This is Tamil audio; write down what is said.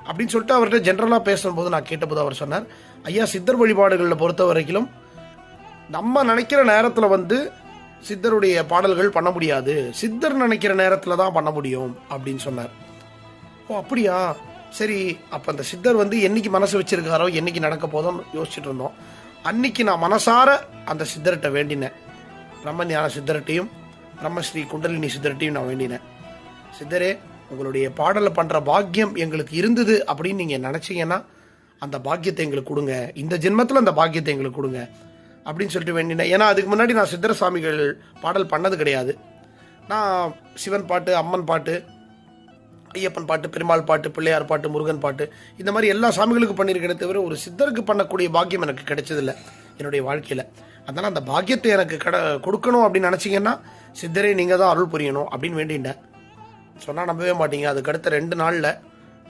அப்படின்னு சொல்லிட்டு அவர்கிட்ட ஜென்ரலாக பேசும்போது நான் கேட்டபோது அவர் சொன்னார், ஐயா சித்தர் வழிபாடுகளில் பொறுத்த வரைக்கும் நம்ம நினைக்கிற நேரத்தில் வந்து சித்தருடைய பாடல்கள் பண்ண முடியாது, சித்தர் நினைக்கிற நேரத்தில் தான் பண்ண முடியும் அப்படின்னு சொன்னார். ஓ அப்படியா, சரி. அப்போ அந்த சித்தர் வந்து என்னைக்கு மனசு வச்சிருக்காரோ என்னைக்கு நடக்க போதோன்னு யோசிச்சுட்டு இருந்தோம். அன்னைக்கு நான் மனசார அந்த சித்தர்கிட்ட வேண்டினேன். பிரம்மஞான சித்தர்கிட்டையும் பிரம்மஸ்ரீ குண்டலினி சித்தர்கிட்டையும் நான் வேண்டினேன், சித்தரே உங்களுடைய பாடலை பண்ணுற பாக்கியம் எங்களுக்கு இருந்தது அப்படின்னு நீங்கள் நினச்சிங்கன்னா அந்த பாக்கியத்தை எங்களுக்கு கொடுங்க, இந்த ஜென்மத்தில் அந்த பாக்கியத்தை எங்களுக்கு கொடுங்க அப்படின்னு சொல்லிட்டு வேண்டினேன். ஏன்னா அதுக்கு முன்னாடி நான் சித்தர சுவாமிகள் பாடல் பண்ணது கிடையாது. நான் சிவன் பாட்டு, அம்மன் பாட்டு, ஐயப்பன் பாட்டு, பெருமாள் பாட்டு, பிள்ளையார் பாட்டு, முருகன் பாட்டு, இந்த மாதிரி எல்லா சாமிகளுக்கும் பண்ணியிருக்கிறத தவிர ஒரு சித்தருக்கு பண்ணக்கூடிய பாக்கியம் எனக்கு கிடைச்சதில்லை என்னுடைய வாழ்க்கையில். அதனால் அந்த பாக்கியத்தை எனக்கு கொடுக்கணும் அப்படின்னு நினச்சிங்கன்னா சித்தரே நீங்கள் தான் அருள் புரியணும் அப்படின்னு வேண்டிட்டேன். சொன்னால் நம்பவே மாட்டீங்க, அதுக்கு அடுத்த 2 நாளில்